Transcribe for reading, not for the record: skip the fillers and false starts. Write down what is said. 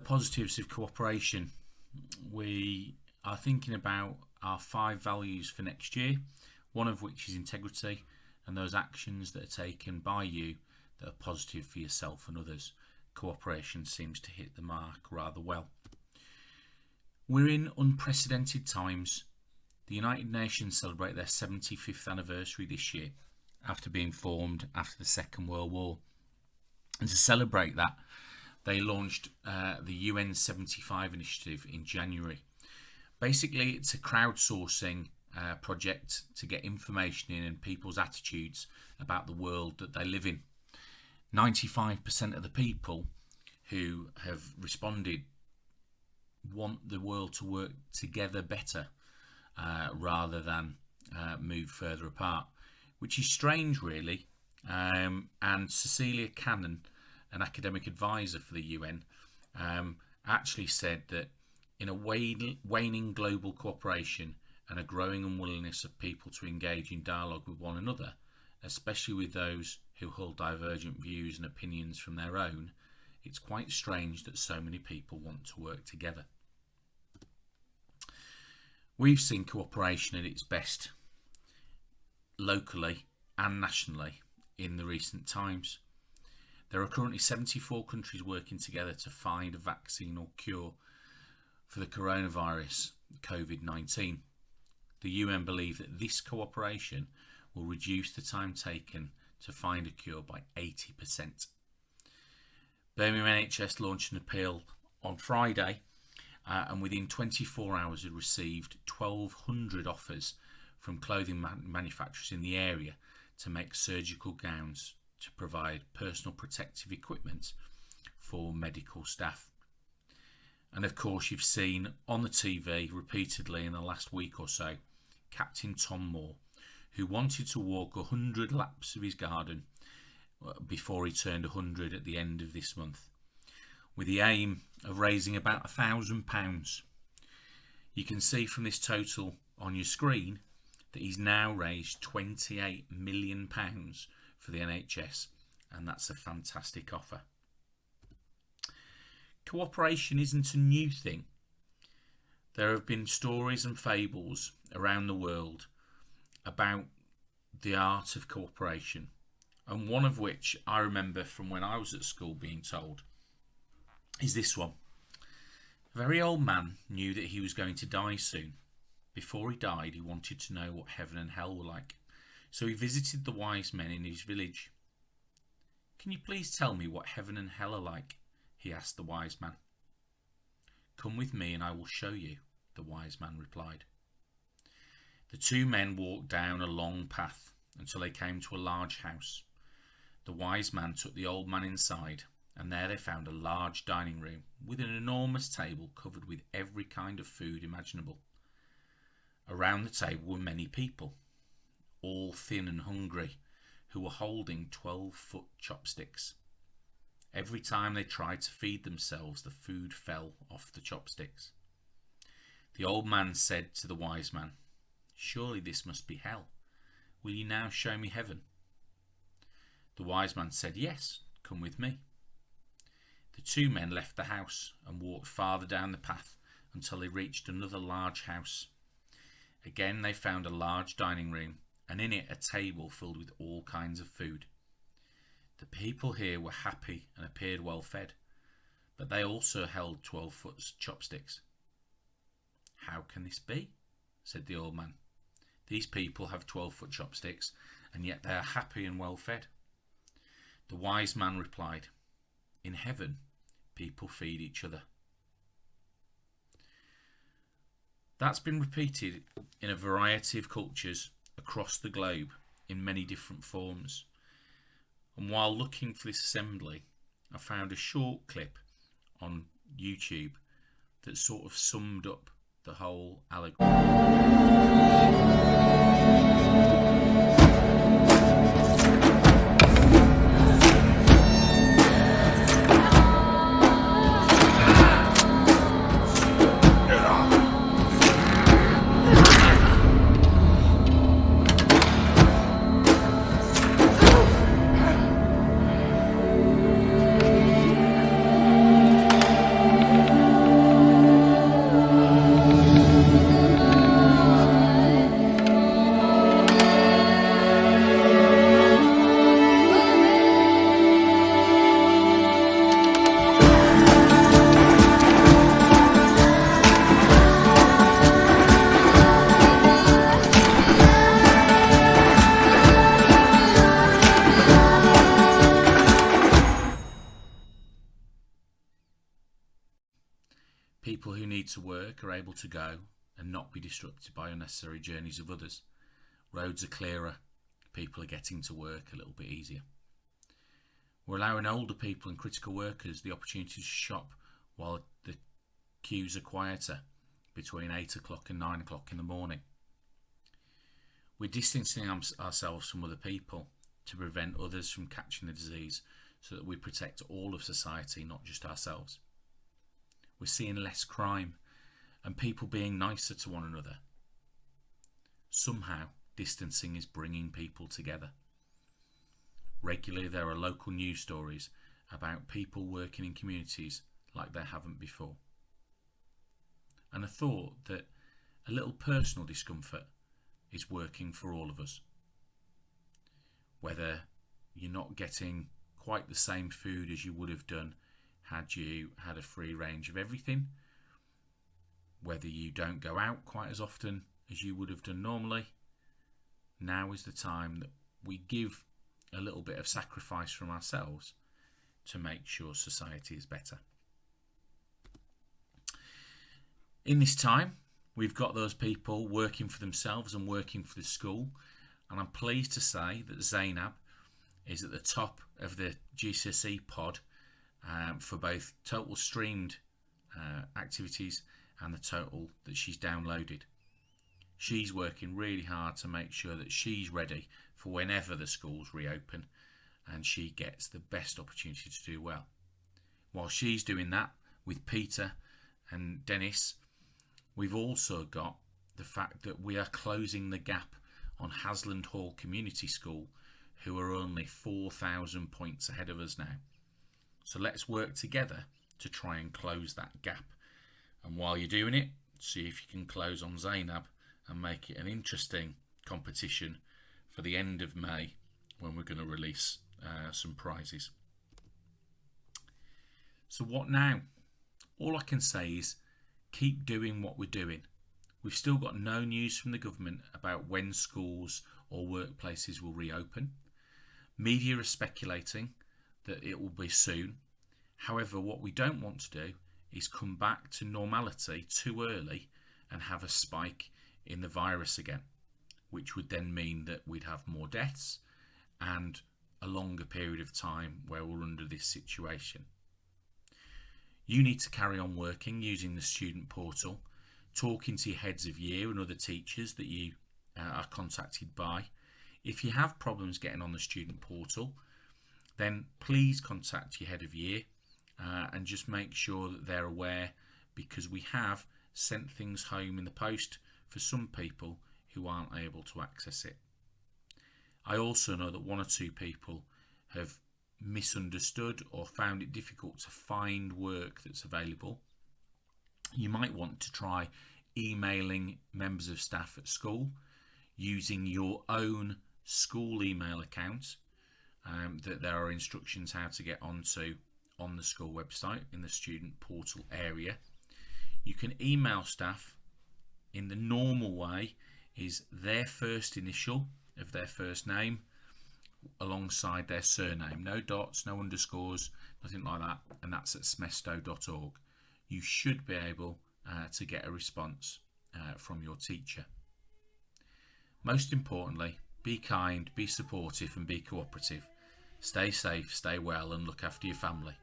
Positives of cooperation. We are thinking about our 5 values for next year, one of which is integrity and those actions that are taken by you that are positive for yourself and others. Cooperation seems to hit the mark rather well. We're in unprecedented times. The United Nations celebrate their 75th anniversary this year after being formed after the Second World War. And to celebrate that, they launched the UN 75 initiative in January. Basically, it's a crowdsourcing project to get information in and people's attitudes about the world that they live in. 95% of the people who have responded want the world to work together better rather than move further apart, which is strange really. And Cecilia Cannon, an academic advisor for the UN, actually said that in a waning global cooperation and a growing unwillingness of people to engage in dialogue with one another, especially with those who hold divergent views and opinions from their own, it's quite strange that so many people want to work together. We've seen cooperation at its best locally and nationally in the recent times. There are currently 74 countries working together to find a vaccine or cure for the coronavirus, COVID-19. The UN believe that this cooperation will reduce the time taken to find a cure by 80%. Birmingham NHS launched an appeal on Friday and within 24 hours had received 1,200 offers from clothing manufacturers in the area to make surgical gowns to provide personal protective equipment for medical staff. And of course, you've seen on the TV repeatedly in the last week or so Captain Tom Moore, who wanted to walk 100 laps of his garden before he turned 100 at the end of this month, with the aim of raising about £1,000. You can see from this total on your screen that he's now raised £28 million for the NHS, and that's a fantastic offer. Cooperation isn't a new thing. There have been stories and fables around the world about the art of cooperation, and one of which I remember from when I was at school being told is this one. A very old man knew that he was going to die soon. Before he died, he wanted to know what heaven and hell were like. So he visited the wise men in his village. "Can you please tell me what heaven and hell are like?" he asked the wise man. "Come with me and I will show you," the wise man replied. The two men walked down a long path until they came to a large house. The wise man took the old man inside, and there they found a large dining room with an enormous table covered with every kind of food imaginable. Around the table were many people, all thin and hungry, who were holding 12-foot chopsticks. Every time they tried to feed themselves, the food fell off the chopsticks. The old man said to the wise man, "Surely this must be hell. Will you now show me heaven?" The wise man said, "Yes, come with me." The two men left the house and walked farther down the path until they reached another large house. Again they found a large dining room, and in it a table filled with all kinds of food. The people here were happy and appeared well fed, but they also held 12-foot chopsticks. "How can this be?" said the old man. "These people have 12-foot chopsticks, and yet they are happy and well fed." The wise man replied, "In heaven, people feed each other." That's been repeated in a variety of cultures across the globe in many different forms. And while looking for this assembly, I found a short clip on YouTube that sort of summed up the whole allegory. People who need to work are able to go and not be disrupted by unnecessary journeys of others. Roads are clearer. People are getting to work a little bit easier. We're allowing older people and critical workers the opportunity to shop while the queues are quieter between 8 o'clock and 9 o'clock in the morning. We're distancing ourselves from other people to prevent others from catching the disease so that we protect all of society, not just ourselves. We're seeing less crime and people being nicer to one another. Somehow, distancing is bringing people together. Regularly, there are local news stories about people working in communities like they haven't before. And I thought that a little personal discomfort is working for all of us. Whether you're not getting quite the same food as you would have done had you had a free range of everything, whether you don't go out quite as often as you would have done normally, now is the time that we give a little bit of sacrifice from ourselves to make sure society is better. In this time, we've got those people working for themselves and working for the school, and I'm pleased to say that Zainab is at the top of the GCSE pod for both total streamed activities and the total that she's downloaded. She's working really hard to make sure that she's ready for whenever the schools reopen and she gets the best opportunity to do well. While she's doing that with Peter and Dennis, we've also got the fact that we are closing the gap on Hasland Hall Community School, who are only 4,000 points ahead of us now. So let's work together to try and close that gap. And while you're doing it, see if you can close on Zainab and make it an interesting competition for the end of May when we're going to release some prizes. So what now? All I can say is keep doing what we're doing. We've still got no news from the government about when schools or workplaces will reopen. Media are speculating that it will be soon. However, what we don't want to do is come back to normality too early and have a spike in the virus again, which would then mean that we'd have more deaths and a longer period of time where we're under this situation. You need to carry on working using the student portal, talking to your heads of year and other teachers that you are contacted by. If you have problems getting on the student portal, then please contact your head of year and just make sure that they're aware, because we have sent things home in the post for some people who aren't able to access it. I also know that one or two people have misunderstood or found it difficult to find work that's available. You might want to try emailing members of staff at school using your own school email account that there are instructions how to get onto on the school website in the student portal area. You can email staff in the normal way, is their first initial of their first name alongside their surname. No dots, no underscores, nothing like that, and that's at smesto.org. You should be able to get a response from your teacher. Most importantly, be kind, be supportive and be cooperative. Stay safe, stay well and look after your family.